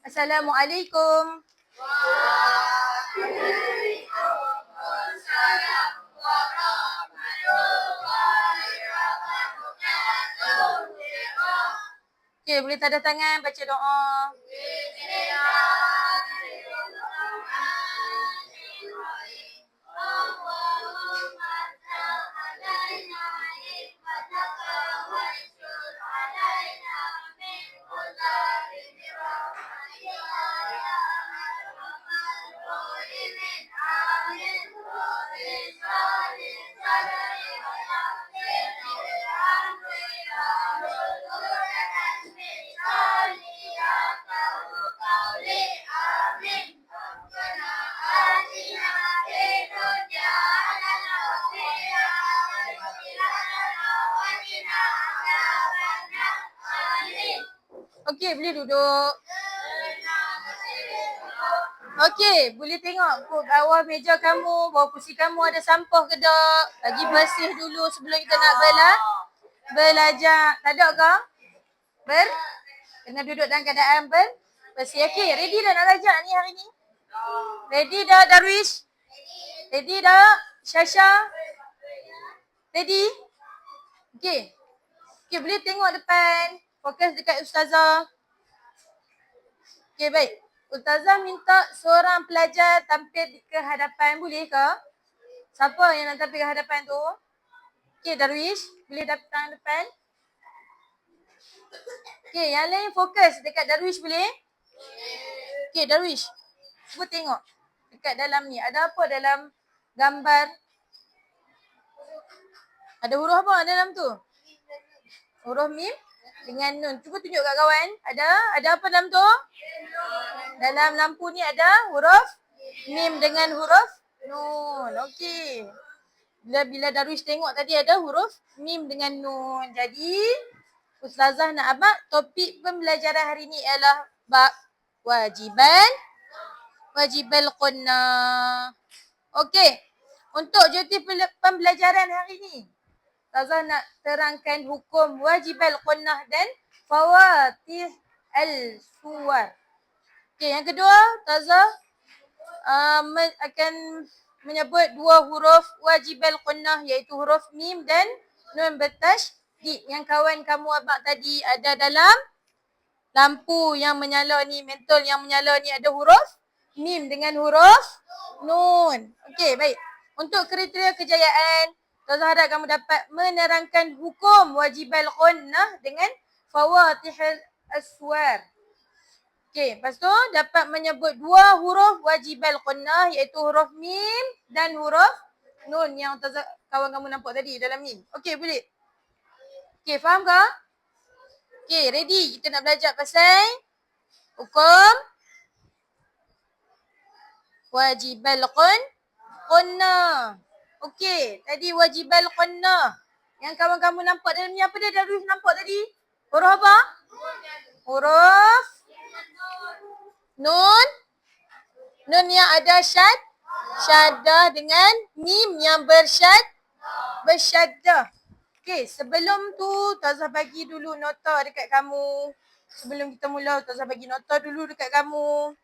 Assalamualaikum. Waalaikumsalam warahmatullahi wabarakatuh. Okey, boleh tanda tangan baca doa. Bismillahirrahmanirrahim. Allahumma salli alaina nikmataka wa syur alaina min qadari rahmatika ya arhamar rahimin. Amin. Bisalih sadari wa yassir amri wahlul 'uqdatam min lisani yafqahu qawli. Amin. Rabbana atina fid dunya hasanah wa fil akhirati hasanah wa qina adzabannar. Amin. Okey, boleh duduk. Okey, boleh tengok bawah meja kamu, bawah kursi kamu ada sampah ke tak? Lagi bersih dulu sebelum kita nak belajar. Tak ada ke? Kena duduk dalam keadaan bersih. Okey, ready dah nak belajar ni hari ni? Ready dah Darwish? Ready dah Syasha? Ready? Okey. Okey, boleh tengok depan. Fokus dekat ustazah. Okey, baik. Ustazah minta seorang pelajar tampil ke hadapan. Boleh ke? Siapa yang nak tampil ke hadapan tu? Okey, Darwish. Boleh datang depan? Okey, yang lain fokus dekat Darwish boleh? Okey, Darwish. Cuba tengok. Dekat dalam ni. Ada apa dalam gambar? Ada huruf apa dalam tu? Huruf mim dengan nun. Cuba tunjuk kat kawan. Ada apa dalam tu? Dalam lampu ni ada huruf mim dengan huruf nun. Okey. Bila Darwish tengok tadi ada huruf mim dengan nun. Jadi ustazah nak abang topik pembelajaran hari ni ialah bab wajibal qunnah. Okey. Untuk objektif pembelajaran hari ni, ustazah nak terangkan hukum wajibal qunnah dan fawatih al-suwar. Okey, yang kedua, ustazah akan menyebut dua huruf wajibal qunnah iaitu huruf mim dan nun bertasydid. Yang kawan kamu abang tadi ada dalam lampu yang menyala ni, mentol yang menyala ni ada huruf mim dengan huruf nun. Okey, baik. Untuk kriteria kejayaan, ustazah harap kamu dapat menerangkan hukum wajibal qunnah dengan fawatihul aswar. Okey, lepas tu dapat menyebut dua huruf wajibal qunnah iaitu huruf mim dan huruf nun yang kawan kamu nampak tadi dalam mim. Okey, boleh? Okey, faham ke? Okey, ready? Kita nak belajar pasal hukum wajibal qunnah. Okey, tadi wajibal qunnah. Yang kawan kamu nampak dalam ni apa dia Darwish nampak tadi? Huruf apa? Huruf nun. Nun yang ada syaddah dengan mim yang bersyaddah. Okey, sebelum tu ustazah bagi dulu nota dekat kamu. Sebelum kita mula ustazah bagi nota dulu dekat kamu.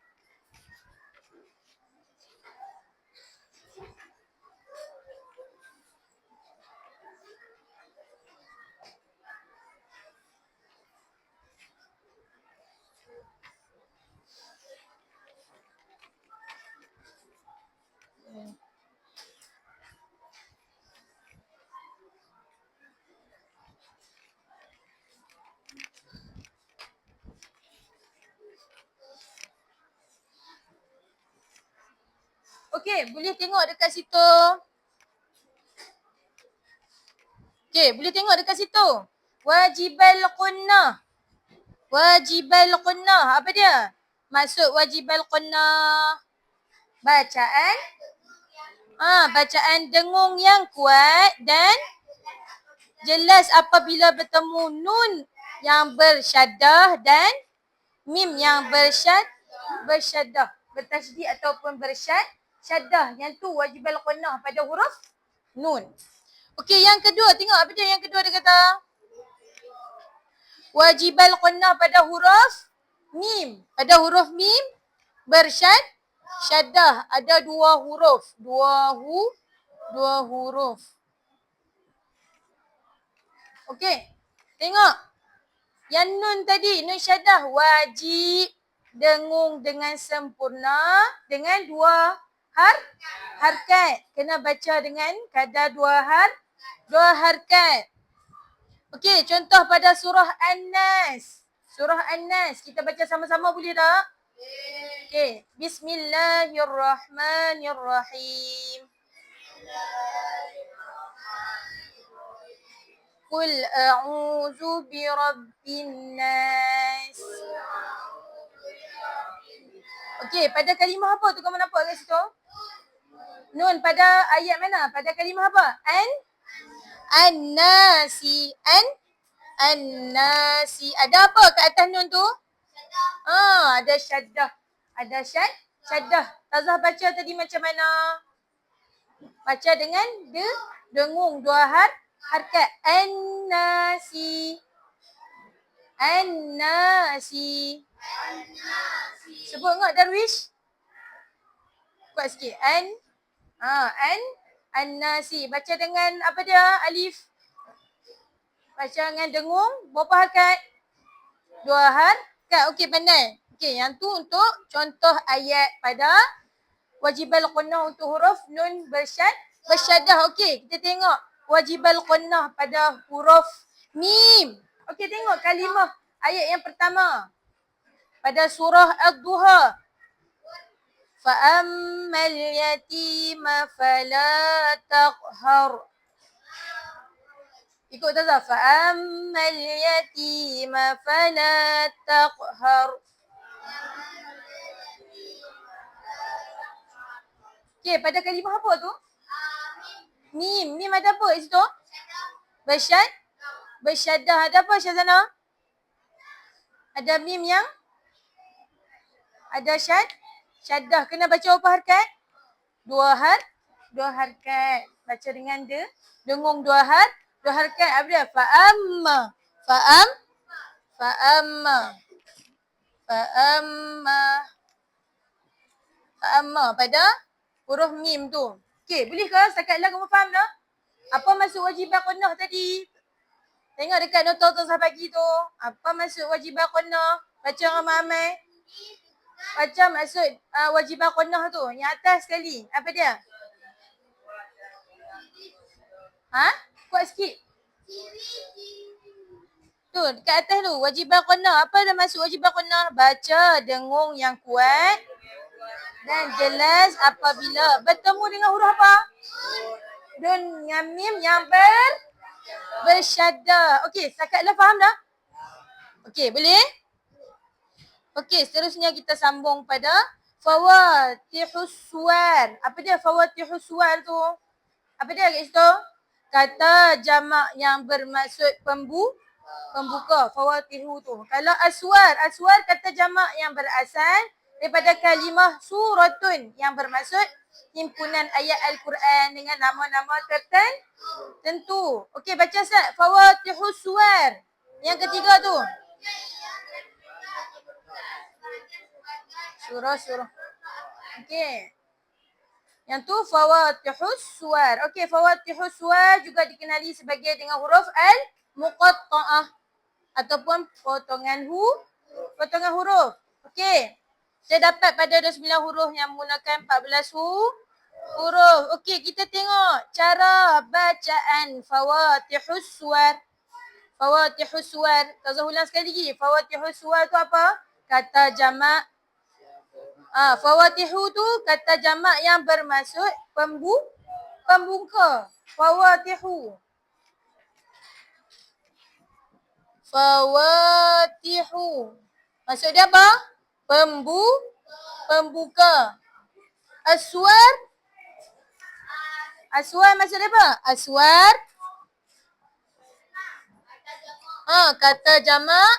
Okey, boleh tengok dekat situ. Okey, boleh tengok dekat situ. Wajibal qunnah. Wajibal qunnah. Apa dia? Maksud wajibal qunnah. Bacaan. Bacaan dengung yang kuat dan jelas apabila bertemu nun yang bersyaddah dan mim yang bersyaddah. Bertasydid ataupun bersyaddah. Yang tu wajibal qunnah pada huruf nun. Okey, yang kedua. Tengok apa dia yang kedua dia kata. Wajibal qunnah pada huruf mim. Pada huruf mim syaddah. Ada dua huruf. Dua huruf. Okey. Tengok. Yang nun tadi, nun syaddah wajib dengung dengan sempurna dengan dua harkat. Kena baca dengan kadar dua harkat. Okey, contoh pada surah An-Nas. Surah An-Nas. Kita baca sama-sama boleh tak? Okey. Bismillahirrahmanirrahim. Qul a'udzu birabbin nas. Okey, pada kalimah apa tu kamu nampak kat situ? Nun pada ayat mana? Pada kalimah apa? An-nasi. An-nasi. Ada apa kat atas nun tu? Ada syaddah. Ada syaddah. Tazah baca tadi macam mana? Baca dengan dengung dua harkat. An-nasi. An-nasi. Sebut enggak Darwish? Kuat sikit. An-nasi. Baca dengan apa dia? Alif. Baca dengan dengung. Berapa harkat? Dua harkat. Okey, pandai. Okey, yang tu untuk contoh ayat pada wajibal qunnah untuk huruf nun bersyaddah. Okey, kita tengok wajibal qunnah pada huruf mim. Okey, tengok kalimah ayat yang pertama. Pada surah Ad-Duha. Fa'ammal yatima fala taqhar. Ikut Tazah. Fa'ammal yatima fala taqhar. Okey, pada kalimah apa tu? Mim. Mim ada apa kat situ? Bersyaddah. Ada apa Syazana? Ada mim yang ada syaddah. Kena baca berapa harkat? Dua harkat. Baca dengan dengung dua harkat. Apa dia? Fa'amma. Fa'amma pada huruf mim tu. Okey, boleh ke setakat lah kamu faham dah? Apa maksud wajibah qunnah tadi? Tengok dekat nota Tazah pagi tu. Apa maksud wajibah qunnah? Baca ramai-ramai. Baca maksud wajibah qunnah tu. Yang atas sekali. Apa dia? Kuat sikit. Tu, dekat atas tu. Wajibah qunnah. Apa dah maksud wajibah qunnah? Baca dengung yang kuat dan jelas apabila bertemu dengan huruf apa? Nun dengan mim yang bersyaddah. Okey, setakat lah faham dah? Okey, boleh? Okey, seterusnya kita sambung pada fawatihus suwar. Apa dia fawatihus suwar tu? Apa dia kat situ? Kata jamak yang bermaksud pembuka. Fawatihu tu. Kalau aswar kata jamak yang berasal daripada kalimah suratun yang bermaksud himpunan ayat Al-Quran dengan nama-nama tertentu. Okey, baca Ustaz. Fawatihus suwar. Yang ketiga tu. Surah. Okey. Yang tu fawatihus suwar. Okey, fawatihus suwar juga dikenali sebagai dengan huruf al-muqatta'ah ataupun potongan huruf. Okey. Saya dapat pada 29 huruf yang menggunakan 14 huruf. Okey, kita tengok cara bacaan fawatihus suwar. Fawatihus suwar. Tazah ulang sekali lagi. Fawatihus suwar tu apa? Kata jamak. Fawatihu tu kata jamak yang bermaksud pembuka. Fawatihu. Maksud dia apa? Pembuka. Aswar maksud dia apa? Aswar. Kata jamak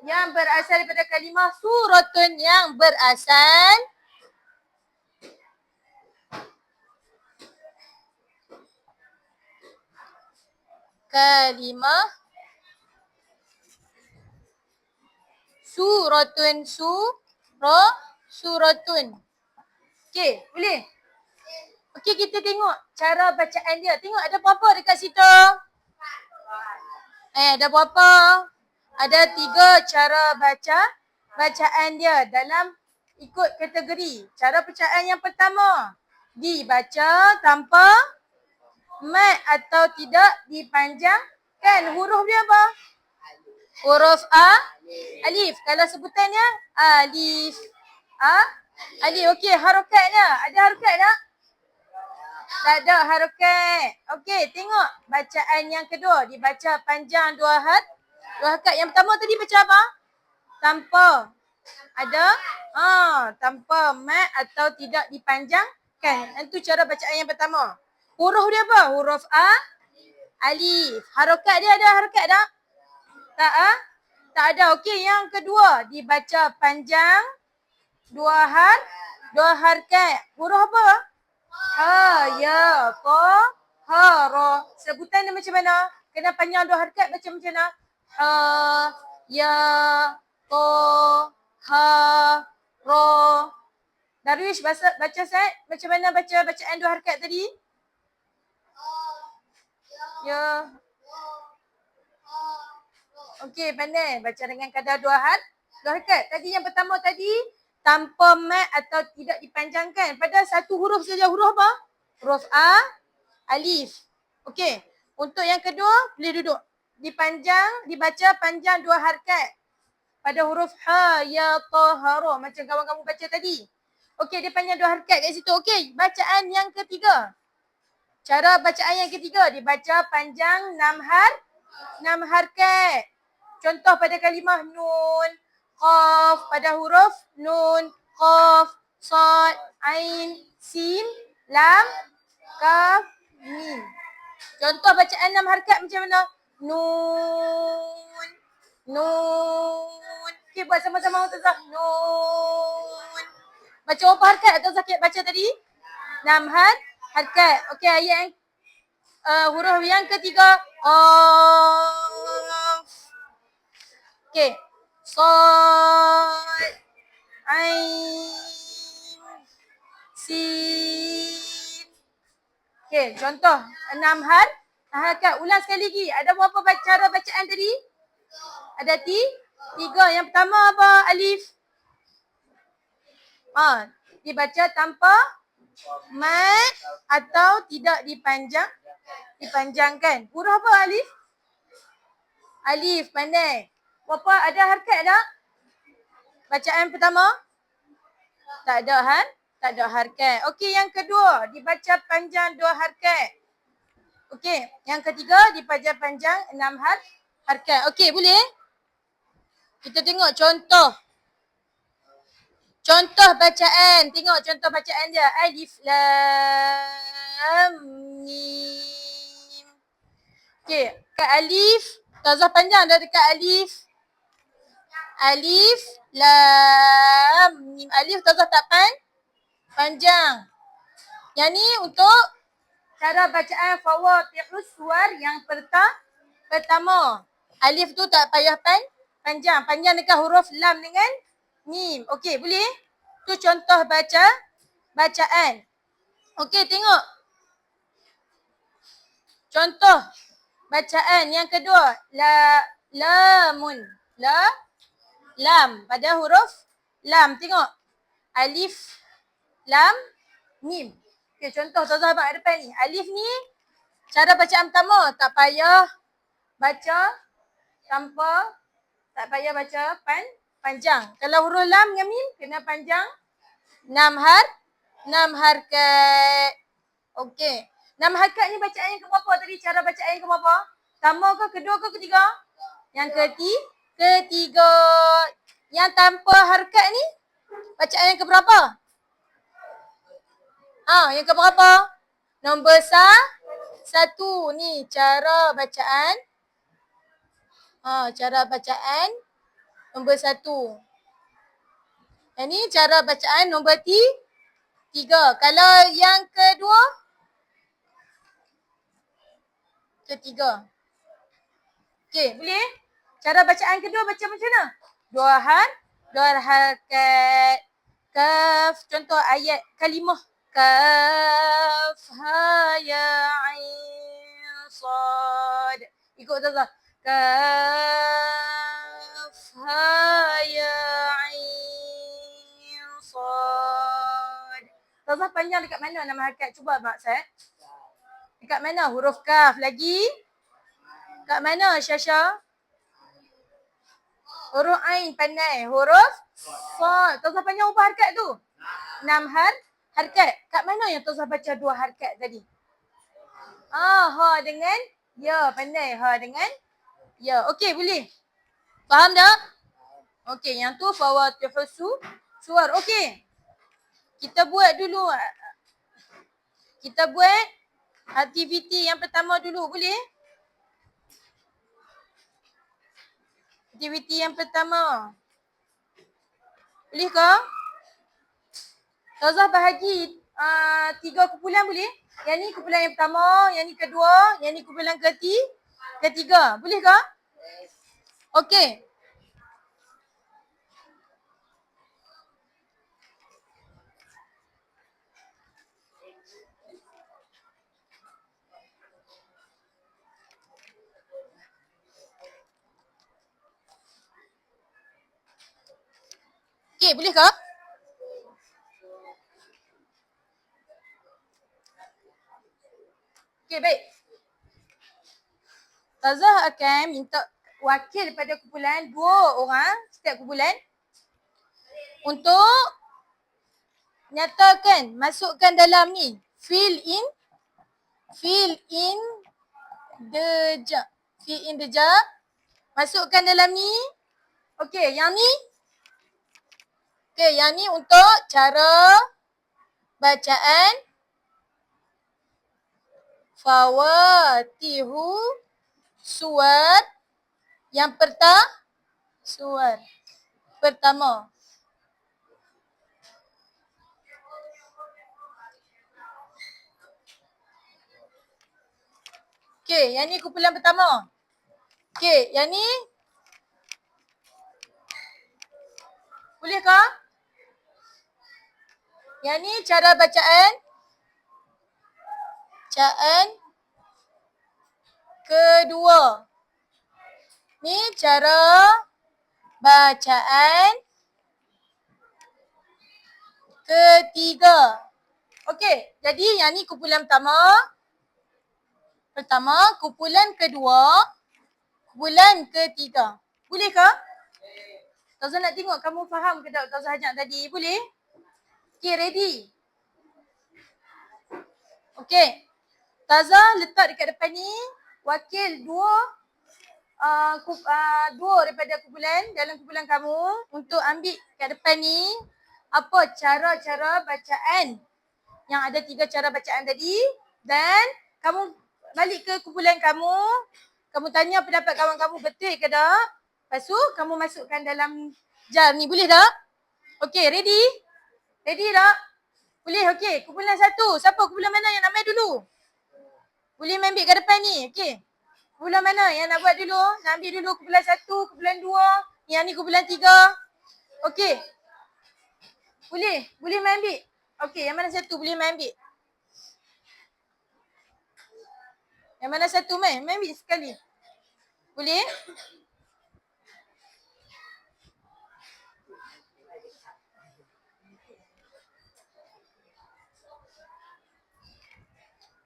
yang berasal daripada kalimah suratun yang berasal kalimah. Suratun. Suratun. Okey, boleh? Okey, kita tengok cara bacaan dia. Tengok ada berapa dekat situ? Ada berapa? Ada 3 cara bacaan dia dalam ikut kategori. Cara bacaan yang pertama, dibaca tanpa mat atau tidak dipanjangkan. Huruf dia apa? Huruf alif. Kalau sebutannya alif. Alif. Okey, harokatnya. Ada harokat tak? Tak ada harokat. Okey, tengok bacaan yang kedua. Dibaca panjang 2 harakat. Yang pertama tadi baca apa? Tanpa. Ada? Tanpa mat atau tidak dipanjangkan. Itu cara bacaan yang pertama. Huruf dia apa? Huruf alif. Harokat dia ada harokat tak? Tak ada. Okey, yang kedua. Dibaca panjang 2 harakat. Huruf apa? Ha, ya, ko, ha, ro. Sebutan dia macam mana? Kena panjang 2 harakat macam mana? Ha, ya, ko, ha, ro. Darwish baca Said. Macam mana baca bacaan 2 harakat tadi? Ya. Okey, pandai. Baca dengan kadar 2 harakat. Tadi yang pertama tadi, tanpa mat atau tidak dipanjangkan. Pada satu huruf saja. Huruf apa? Huruf alif. Okey. Untuk yang kedua, boleh duduk. Dibaca panjang 2 harakat. Pada huruf ha, ya, ta, ha, ro. Macam kawan-kawan baca tadi. Okey, dia panjang 2 harakat kat situ. Okey, bacaan yang ketiga. Cara bacaan yang ketiga, dibaca panjang 6 harakat. Contoh pada kalimah nun, qaf, pada huruf nun, qaf, sad, ain, sin, lam, kaf, mim. Contoh bacaan 6 harakat macam mana? Nun, nun. Okey, buat sama-sama Ustazah. Nun. Baca berapa harakat Ustazah baca tadi? 6 harakat. Okey, ayat yang huruf yang ketiga. Qaf. Okey. Sad, ain, sin. Okey, contoh 6 harakat. Ulang sekali lagi. Ada berapa cara bacaan tadi? Ada 3. Yang pertama apa? Alif. Dibaca tanpa mat atau tidak dipanjangkan. Huruf apa alif? Alif, pandai. Berapa ada harakat tak? Bacaan pertama? Tak ada harakat. Okey, yang kedua, dibaca panjang 2 harakat. Okey, yang ketiga dibaca panjang 6 harakat. Okey, boleh? Kita tengok contoh. Contoh bacaan. Tengok contoh bacaan dia. Alif, lam, mim. Okey, kat alif. Tazah panjang dah dekat alif. Alif, lam, mim. Alif tazah tak panjang. Yang ni untuk cara bacaan fawatihus suwar yang pertama. Alif tu tak payah panjang. Panjang dekat huruf lam dengan mim. Okey, boleh? Tu contoh bacaan. Okey, tengok. Contoh bacaan yang kedua. Lamun. Lam. Pada huruf lam. Tengok. Alif, lam, mim. Okey, contoh Ustazah abang depan ni. Alif ni, cara bacaan pertama. Tak payah baca panjang. Kalau huruf lam dengan mim, kena panjang 6 harakat. Okey. 6 harakat ni bacaan yang keberapa tadi? Cara bacaan yang keberapa? Pertama ke, kedua ke, ketiga? Yang ketiga. Yang tanpa harakat ni, bacaan yang keberapa? Yang keberapa? Nombor 1. Ni cara bacaan. Cara bacaan nombor 1. Yang ni cara bacaan nombor 3. Kalau yang ketiga. Okey, boleh? Cara bacaan kedua baca macam mana? Dua harakat. Kaf, contoh ayat kalimah. Kaf, ha, ya, ain, sad. Ikut Ustazah. Kaf, ha, ya, ain, sad. Ustazah panjang dekat mana nama harakat? Cuba Mak Sat. Dekat mana huruf kaf lagi? Kat mana Syasha? Huruf Ain pandai. Huruf Sad. Tazah panjang berapa harakat tu? 6 harakat. Kat mana yang Tazah baca 2 harakat tadi? Ha dengan ya. Pandai. Ha dengan ya. Okey, boleh? Faham tak? Okey, yang tu fawatihus suwar. Okey. Kita buat dulu. Kita buat aktiviti yang pertama dulu. Boleh? Aktiviti yang pertama. Boleh ke? Tazah bahagi 3 kumpulan boleh? Yang ni kumpulan yang pertama, yang ni kedua, yang ni kumpulan ketiga. Boleh ke? Okey. Okey, boleh ke? Okey, baik. Tazah akan minta wakil daripada kumpulan 2 orang setiap kumpulan untuk nyatakan, masukkan dalam ni fill in the jar. Masukkan dalam ni. Okey, yang ni. Okey, yang ni untuk cara bacaan fawatihu suwar yang pertama. Okey, yang ni kumpulan pertama. Okey, yang ni boleh ke? Yang ni cara bacaan kedua. Ni cara bacaan ketiga. Okey, jadi yang ni kumpulan pertama, kumpulan kedua, kumpulan ketiga. Boleh ke? Tazah nak tengok kamu faham ke tak Tazah ajak tadi? Boleh? Okey, ready? Okey. Tazah letak dekat depan ni wakil dua daripada kumpulan dalam kumpulan kamu untuk ambil kat depan ni apa cara-cara bacaan. Yang ada 3 cara bacaan tadi dan kamu balik ke kumpulan kamu tanya pendapat kawan kamu betul ke tak? Lepas tu kamu masukkan dalam jar ni. Boleh tak? Okey, ready? Ready tak? Boleh, okey. Kumpulan 1. Siapa kumpulan mana yang nak main dulu? Boleh main ambil kat depan ni. Okey. Kumpulan mana yang nak buat dulu? Nak ambil dulu kumpulan 1, kumpulan 2. Yang ni kumpulan 3. Okey. Boleh main ambil. Okey, yang mana satu boleh main ambil? Yang mana satu main? Main ambil sekali. Boleh?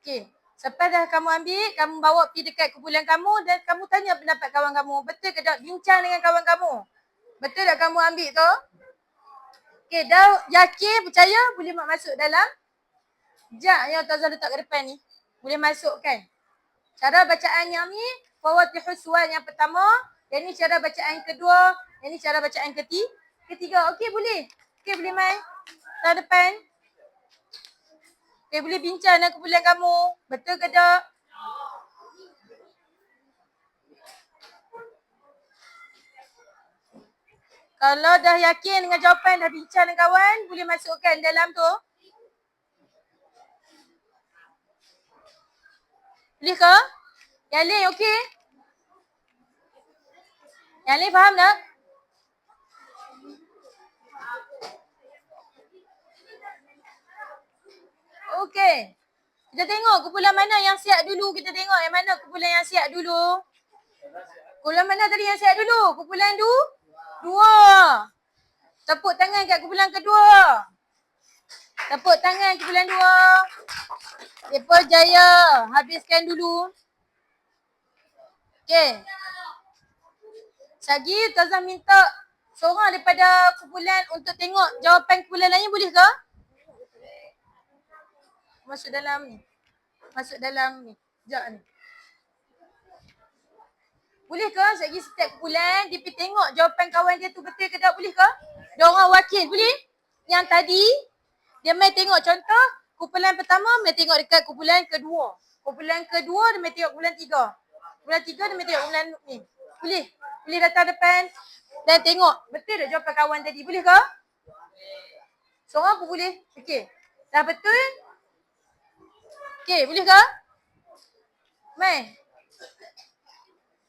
Okey. Lepas dah kamu ambil, kamu bawa pergi dekat kumpulan kamu dan kamu tanya pendapat kawan kamu. Betul ke tak? Bincang dengan kawan kamu. Betul tak kamu ambil tu? Okey, dah yakin, percaya, boleh mak masuk dalam jar yang Tazah letak kat depan ni. Boleh masukkan. Cara bacaan yang ni, fawatihus suwar yang pertama. Yang ni cara bacaan kedua. Yang ni cara bacaan ketiga. Okey, boleh? Okey, boleh main? Kat depan. Okey, boleh bincang dengan kumpulan kamu. Betul ke tak? Kalau dah yakin dengan jawapan, dah bincang dengan kawan, boleh masukkan dalam tu. Boleh ke? Yang lain okey? Yang lain faham tak? Okey. Kita tengok kumpulan mana yang siap dulu. Kita tengok yang mana kumpulan yang siap dulu. Kumpulan mana tadi yang siap dulu? Kumpulan dua. Tepuk tangan kat kumpulan kedua. Tepuk tangan kumpulan dua. Mereka jaya. Habiskan dulu. Okey. Sagi, Ustazah minta seorang daripada kumpulan untuk tengok jawapan kumpulan lain, boleh ke? Masuk dalam ni. Masuk dalam ni. Sekejap ni. Boleh ke sagi setiap kumpulan dia pergi tengok jawapan kawan dia tu betul ke tak, boleh ke? Dia orang wakil, boleh? Yang tadi dia main tengok contoh kumpulan pertama, main tengok dekat kumpulan kedua. Kumpulan kedua dia main tengok kumpulan tiga. Kumpulan tiga dia main tengok kumpulan ni. Boleh? Boleh datang depan dan tengok betul tak jawapan kawan tadi, boleh ke? Seorang pun boleh. Okey. Dah betul? Okey, boleh ke? Mai.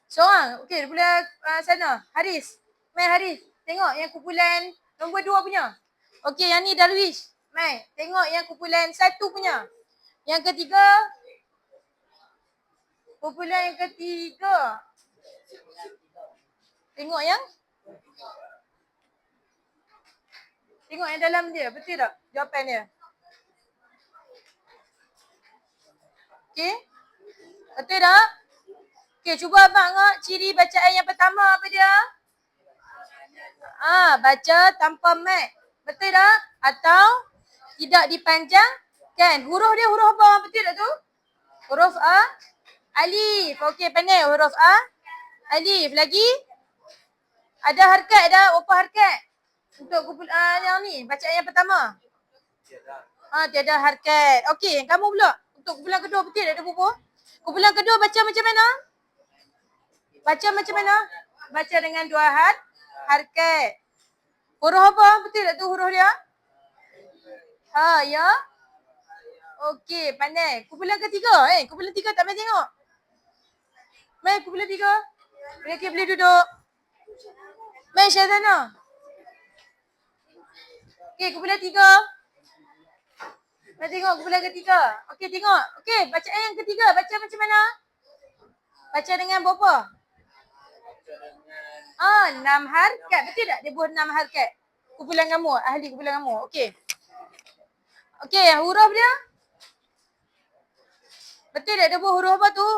Seorang. Okey, daripada sana. Haris. Mai Haris. Tengok yang kumpulan nombor 2 punya. Okey, yang ni Darwish. Mai. Tengok yang kumpulan 1 punya. Yang ketiga. Kumpulan yang ketiga. Tengok yang dalam dia. Betul tak jawapan dia? Okey. Betul tak? Okey, cuba abang tengok ciri bacaan yang pertama apa dia? Baca tanpa mat. Betul tak? Atau tidak dipanjangkan. Huruf dia huruf apa? Betul tak tu? Huruf A. Alif. Okey, pandai huruf A. Alif. Lagi? Ada harkat dah. Apa harkat? Untuk kumpulan yang ni. Bacaan yang pertama. Tiada harkat. Okey, kamu pula. Untuk kumpulan kedua betul tak ada buku? Kumpulan kedua baca macam mana? Baca macam mana? Baca dengan 2 harkat. Huruf apa? Betul tak tu huruf dia? Ya. Okey, pandai. Kumpulan ketiga. Kumpulan tiga tak main tengok. Mai kumpulan 3. Okey, boleh duduk. Mai Syazana. Okey, kumpulan 3. Mai tengok kumpulan ketiga. Okey, tengok. Okey, bacaan yang ketiga. Baca macam mana? Baca dengan berapa? 6 harkat. Betul tak? Dia buat 6 harkat. Kumpulan kamu. Ahli kumpulan kamu. Okey. Okey, huruf dia? Betul tak? Dia buat huruf apa tu?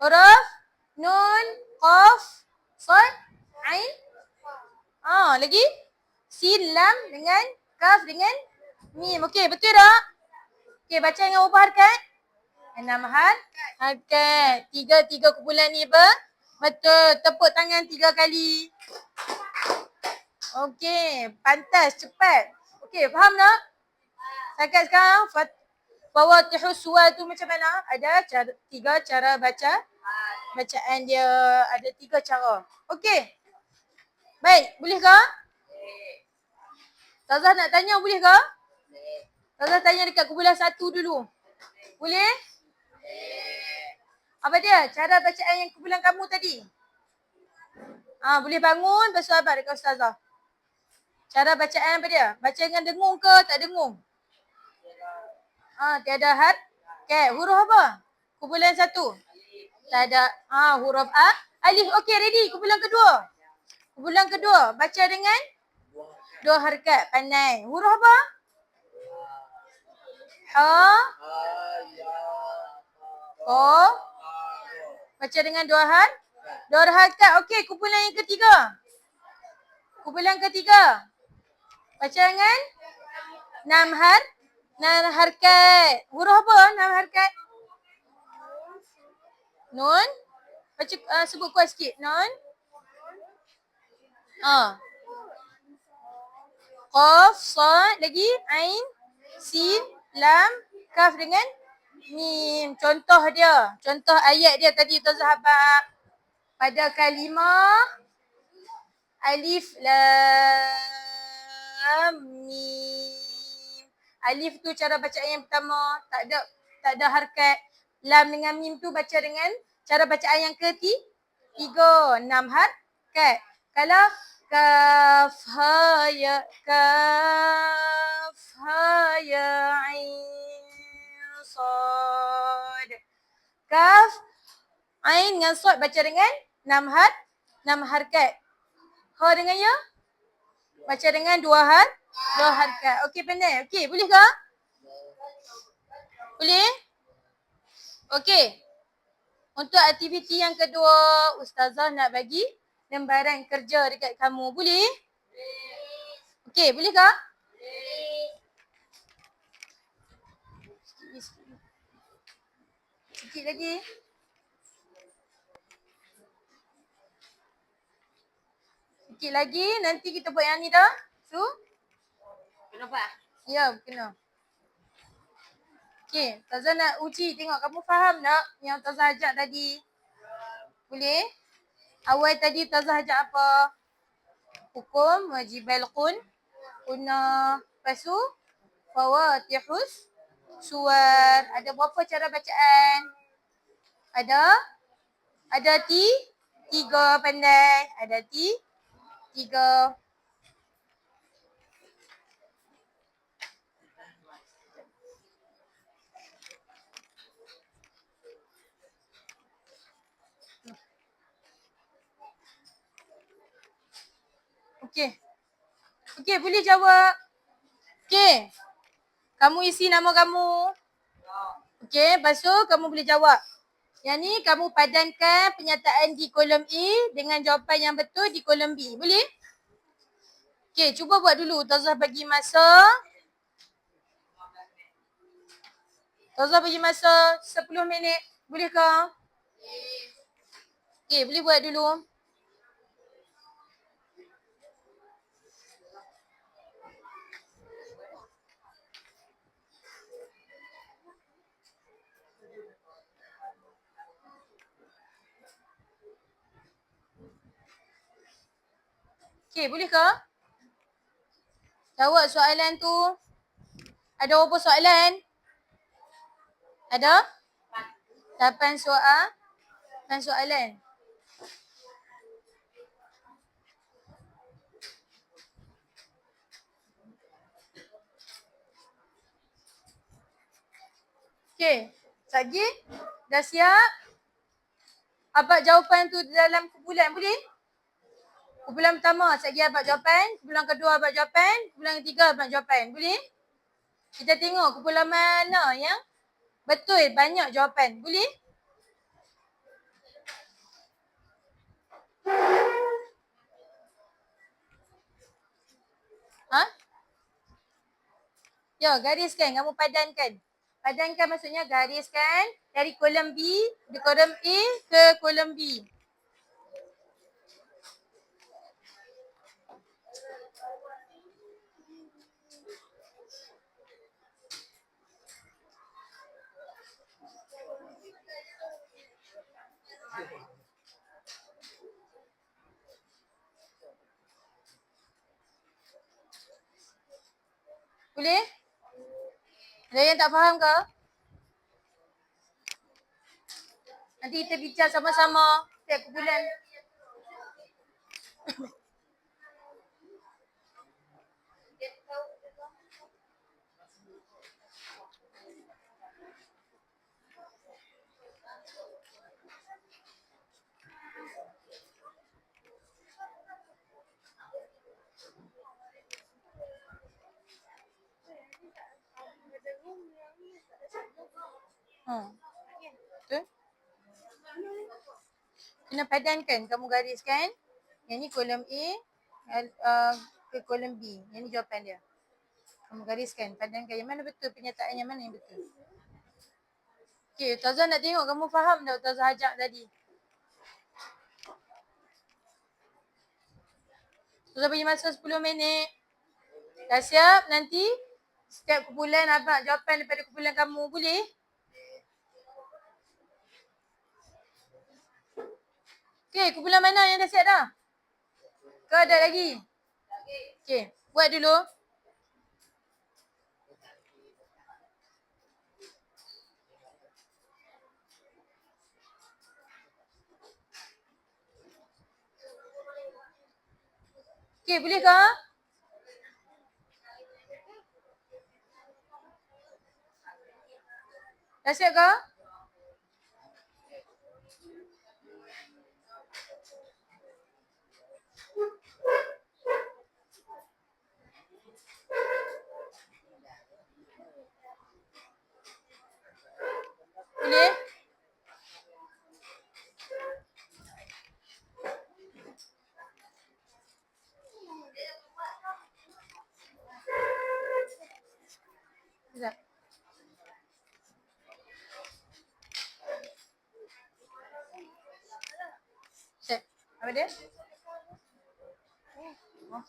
Huruf Nun, Qaf, Sad, Ain. Lagi? Sin, Lam dengan Kaf dengan Mim. Okey, betul tak? Okey, baca dengan berapa harkat? 6 harkat. 3 kumpulan ni apa? Betul. Tepuk tangan 3 kali. Okey, pantas, cepat. Okey, faham tak? Setakat sekarang, Fawatihus Suwar tu macam mana? Ada 3 cara baca. Bacaan dia ada 3 cara. Okey. Baik, boleh ke? Ustazah nak tanya boleh ke? Ustazah tanya dekat kumpulan 1 dulu. Boleh? Apa dia? Cara bacaan yang kumpulan kamu tadi. Boleh bangun bersahabat dekat Ustazah. Cara bacaan apa dia? Baca dengan dengung ke tak dengung? Tiada harkat. Huruf apa? Kumpulan 1. Tak ada. Huruf A. Alif. Okey, ready. Kumpulan kedua. Kumpulan kedua. Baca dengan 2 harkat. Pandai. Huruf apa? Ha. Baca dengan 2 harkat. Okey, kumpulan yang ketiga. Kumpulan ketiga. Baca dengan 6 harkat. Huruf apa 6 harkat? Nun. Baca sebut kuat sikit. Nun. Qaf, Sad, lagi Ain, Sin, Lam, Kaf dengan Mim. Contoh dia. Contoh ayat dia tadi Ustazah habaq. Pada kalimah Alif, Lam, Mim. Alif tu cara bacaan yang pertama. Tak ada harkat. Lam dengan Mim tu baca dengan cara bacaan yang ketiga. 6 harkat. Kalau kaf ha ya ain sad. Kaf, ain dengan sad baca dengan 6 harkat. Ha dengan ya baca dengan 2 harkat. Okey pandai. Okey, boleh ke? Boleh? Okey. Untuk aktiviti yang kedua, ustazah nak bagi lembaran kerja dekat kamu. Boleh? Okey, boleh ke? Sikit lagi. Sikit lagi, nanti kita buat yang ni dah. Kenapa? Ya, kena. Okey, Ustazah nak uji tengok kamu faham tak yang Ustazah ajak tadi? Boleh? Awal tadi Ustazah ajak apa? Hukum, wajibal kunah, lepas tu fawatihus suar. Ada berapa cara bacaan? Ada tiga pandai. Ada tiga. Okey. Okey, boleh jawab. Okey. Kamu isi nama kamu. Okey, lepas tu kamu boleh jawab. Yang ni kamu padankan penyataan di kolom A dengan jawapan yang betul di kolom B. Boleh? Okey, cuba buat dulu. Ustazah bagi masa. Ustazah bagi masa 10 minit. Boleh ke? Okey, boleh buat dulu. Okey, boleh ke? Jawab soalan tu. Ada berapa soalan? Ada? 8 soalan. Okey, lagi? Dah siap? Abang jawapan tu dalam kumpulan boleh? Kumpulan pertama, sekejap abang jawapan. Kumpulan kedua abang jawapan. Kumpulan ketiga abang jawapan. Boleh? Kita tengok kumpulan mana yang betul banyak jawapan. Boleh? Ha? Ya, gariskan. Kamu padankan. Padankan maksudnya gariskan dari kolom B, di kolom A ke kolom B. Boleh? Ada yang tak faham ke? Nanti kita bincang sama-sama setiap kumpulan. Betul? Kena padankan. Kamu gariskan. Yang ni kolom A ke kolom B. Yang ni jawapan dia. Kamu gariskan. Padankan yang mana betul. Pernyataan yang mana yang betul. Okey, Ustazah nak tengok kamu faham tak Ustazah ajak tadi. Ustazah bagi masa 10 minit. Dah siap? Nanti setiap kumpulan abang jawapan daripada kumpulan kamu. Boleh? Okey, kumpulan mana yang dah siap dah? Ke ada lagi? Okey, buat dulu. Okey, boleh ke? Dah siap ke? Boleh? Sekejap. Set. Apa dia? Oh.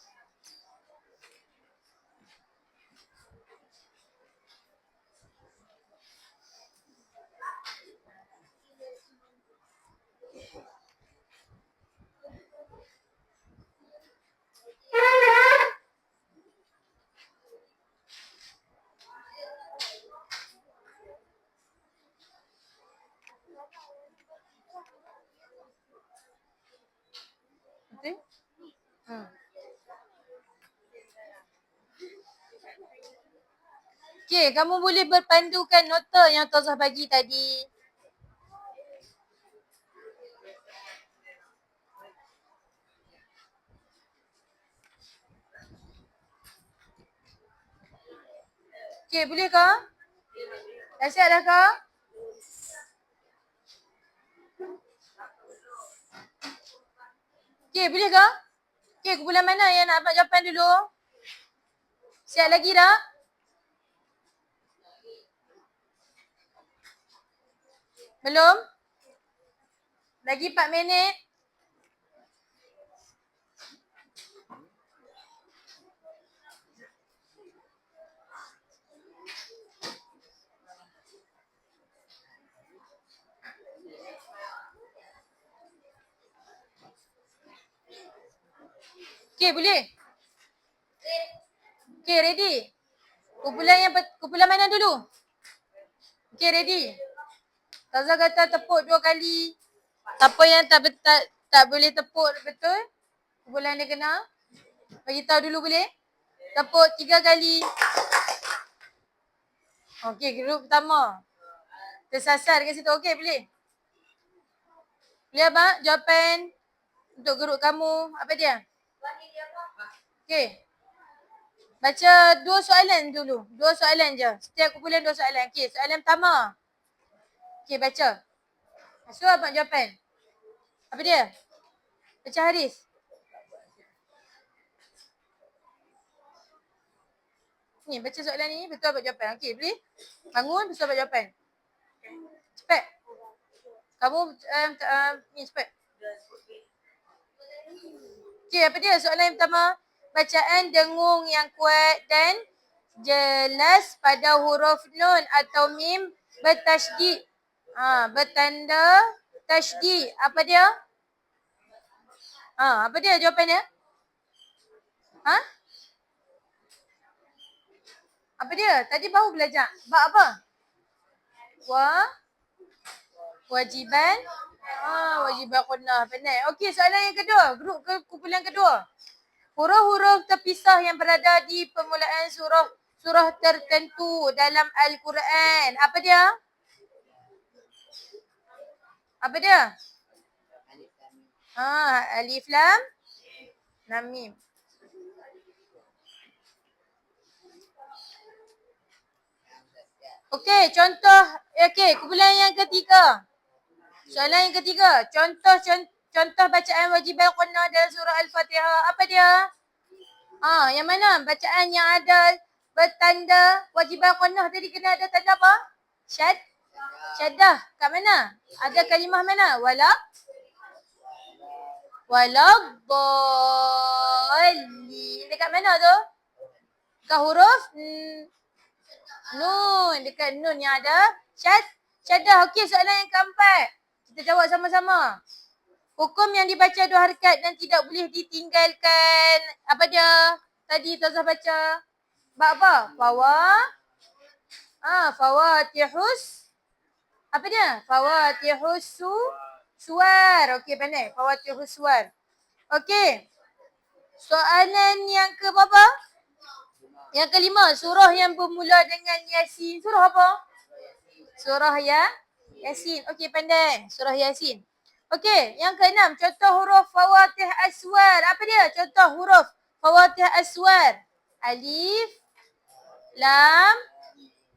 Betul? Okey, kamu boleh berpandukan nota yang Ustazah bagi tadi. Okey, boleh ke? Dah siap dah ke? Okey, boleh ke? Okey, kumpulan mana yang nak dapat jawapan dulu? Siap lagi dah? Belum? Lagi 4 minit. Okey, boleh? Okey, ready? Kumpulan mana dulu? Okey, ready? Ustazah kata tepuk 2 kali. Siapa yang tak boleh tepuk betul, kumpulan dia kena. Bagi tahu dulu boleh? Tepuk 3 kali. Okey, grup pertama. Tersasar kat situ. Okey, boleh? Boleh abang? Jawapan untuk grup kamu. Apa dia? Okey. Baca 2 soalan dulu. 2 soalan je. Setiap kumpulan 2 soalan. Okey, soalan pertama. Okey, baca. So, abang jawapan. Apa dia? Baca Haris. Ni, baca soalan ni. Betul abang jawapan. Okey, boleh? Bangun, betul abang jawapan. Cepat. Kamu, ni cepat. Okey, apa dia? Soalan yang pertama. Bacaan dengung yang kuat dan jelas pada huruf nun atau mim bertasydid. Bertanda tasydid. Apa dia? Apa dia jawapannya? Apa dia? Tadi baru belajar. Bab apa? Wajiban. Wajiban qunah. Pandai. Okey, soalan yang kedua. Grup kumpulan kedua. Huruf-huruf terpisah yang berada di permulaan surah tertentu dalam Al-Quran. Apa dia? Apa dia? Alif lam mim. Okey, contoh. Okey, kumpulan yang ketiga. Soalan yang ketiga. Contoh bacaan wajiban qunah dalam surah Al-Fatihah. Apa dia? Yang mana? Bacaan yang ada bertanda wajiban qunah tadi kena ada tanda apa? Syaddah. Kat mana? Ada kalimah mana? Waladdallin. Dekat mana tu? Dekat huruf nun. Dekat nun yang ada syaddah. Okey, soalan yang keempat. Kita jawab sama-sama. Hukum yang dibaca 2 harakat dan tidak boleh ditinggalkan. Apa dia? Tadi Ustazah baca. Bab apa? Fawatihus. Apa dia? Fawatihus suwar. Okey, pandai. Fawatihus suwar. Okey. Soalan yang ke berapa? Yang kelima, surah yang bermula dengan Yasin. Surah apa? Surah Yasin. Okey, pandai. Surah Yasin. Okey, yang keenam, contoh huruf fawatih aswar. Apa dia? Contoh huruf fawatih aswar. Alif, lam,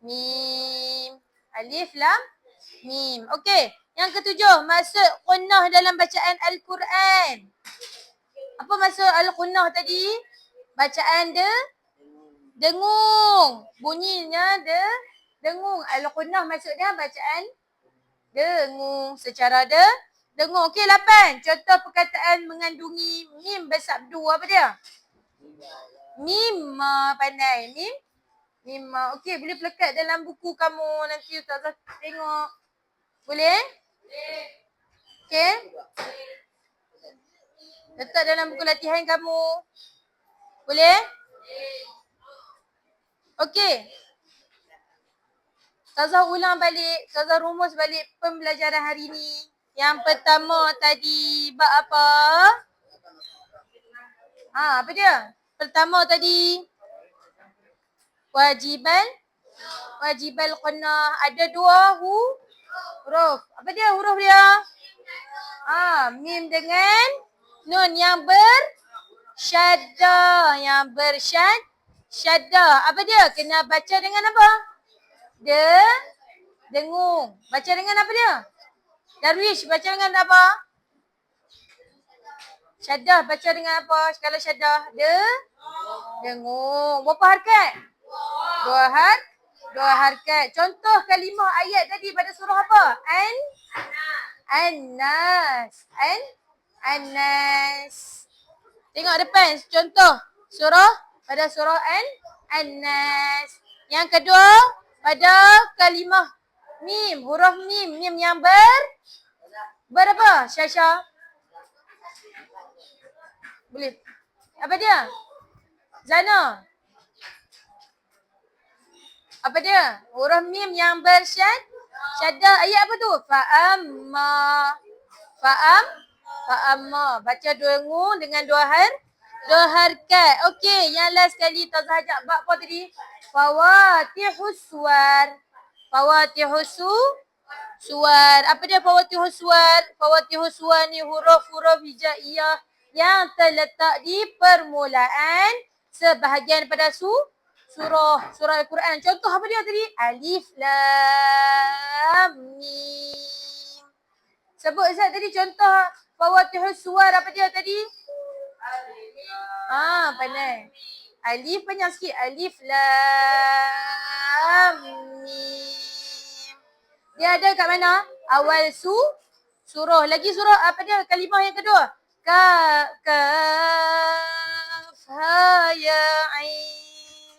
mim. Alif, lam, mim. Okey, yang ketujuh, maksud qunnah dalam bacaan Al-Quran. Apa maksud Al-Qunnah tadi? Bacaan dengung. Bunyinya dengung. Al-Qunnah maksudnya bacaan dengung. Secara dengung. Okey, 8. Contoh perkataan mengandungi mim bersabdu. Apa dia? Mimma. Pandai. Mimma. Okey, boleh pelekat dalam buku kamu. Nanti Ustazah tengok. Boleh? Okey. Letak dalam buku latihan kamu. Boleh? Okey. Ustazah ulang balik. Ustazah rumus balik pembelajaran hari ni. Yang pertama tadi, bab apa? Apa dia? Pertama tadi, wajibal qunnah. Ada 2 huruf. Apa dia huruf dia? Mim dengan nun yang bersyaddah. Syaddah. Apa dia? Kena baca dengan apa? Dengung. Baca dengan apa dia? Darwish, baca dengan apa? Syaddah, baca dengan apa? Kalau syaddah, dengung. Berapa harakat? 2 harakat. Contoh kalimah ayat tadi pada surah apa? An-Nas. An-Nas. Tengok depan. Contoh pada surah An-Nas. Yang kedua, pada kalimah mim. Huruf mim. Mim yang berapa? Syasha. Boleh. Apa dia? Zana. Apa dia? Huruf mim yang bersyaddah. Ayat apa tu? Fa'amma. Baca dengung dengan 2 harakat. Okey, yang last sekali Ustazah ajak bab apa tadi? Fawatihus suwar. Apa dia fawatihus suwar? Fawatihus suwar ni huruf-huruf hijaiyah yang terletak di permulaan sebahagian pada surah Al-Quran. Contoh apa dia tadi? Alif, lam, mim. Sebut Ustaz tadi contoh fawatihus suwar. Apa dia tadi? Pandai. Alif panjang sikit. Alif, lam, mim. Dia ada kat mana? Awal surah. Lagi surah apa dia? Kalimah yang kedua. Kaf, ha, ya, ain,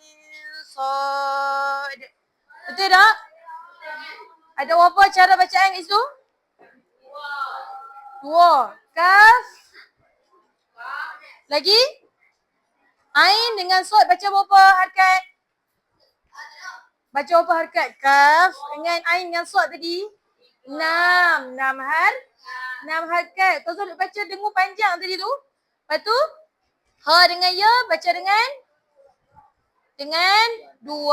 sad. Betul tak? Ada berapa cara bacaan kat situ? 2. Kaf. Lagi? Ain dengan sad baca berapa harakat? Baca berapa harakat? Kaf dengan ain dengan sad tadi? 6 harakat. Kau selalu baca dengung panjang tadi tu. Lepas tu, ha dengan ya baca dengan 2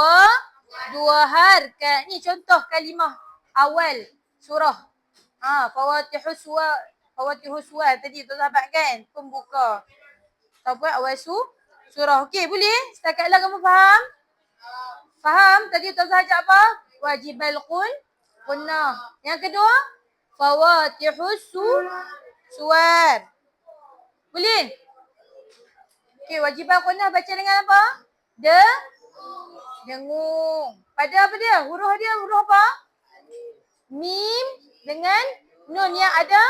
harakat. Ni contoh kalimah awal surah. Fawatihus suwar tadi tu sahabat kan? Pembuka. Ataupun awal surah. Okey, boleh? Setakatlah kamu faham? Faham? Tadi Ustazah ajak apa? Wajibal qunnah. Yang kedua, fawatihus suwar. Boleh? Okey, wajibal qunnah baca dengan apa? Dengung. Pada apa dia? Huruf apa? Mim dengan nun yang ada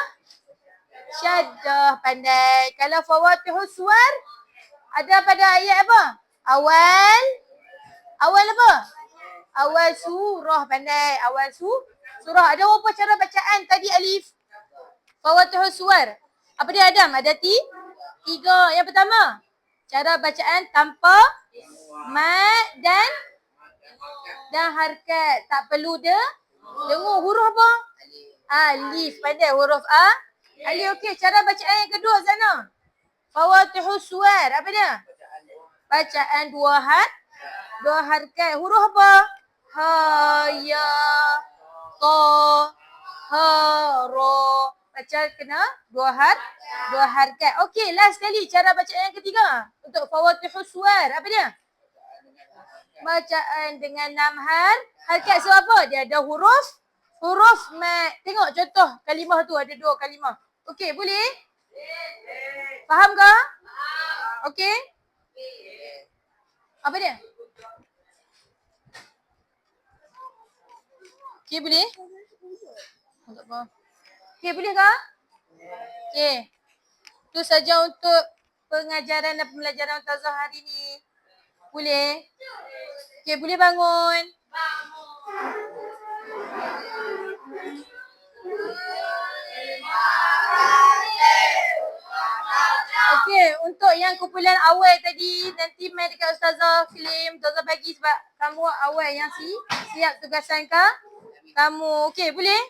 syaddah. Pandai. Kalau fawatihus suwar ada pada ayat apa? Awal apa? Awal surah. Pandai. Awal surah. Ada berapa cara bacaan tadi alif? Fawatihus suwar. Apa dia Adam? Ada 3. Yang pertama, cara bacaan tanpa mad dan harakat. Tak perlu dengung. Huruf apa? Alif. Pandai huruf alif. Okey, cara bacaan yang kedua Zana. Fawatihus suwar. Apa dia? Bacaan dua harakat. Huruf apa? Ha, ya, ta, ha, ro. Baca kena dua harakat. Okey, last sekali cara bacaan yang ketiga. Untuk fawatihus suwar. Apa dia? Bacaan dengan 6 harakat. So apa? Dia ada huruf mat. Tengok contoh kalimah tu ada 2 kalimah. Okey, boleh? Faham ke? Okey? Apa dia? Okey, boleh? Tak apa. Okey, boleh ke? Okey. Itu saja untuk pengajaran dan pembelajaran Ustazah hari ni. Boleh? Okey, boleh bangun? Okey, untuk yang kumpulan awal tadi, nanti main dekat Ustazah film, Ustazah bagi sebab kamu awal yang siap tugasan kamu. Okey, boleh?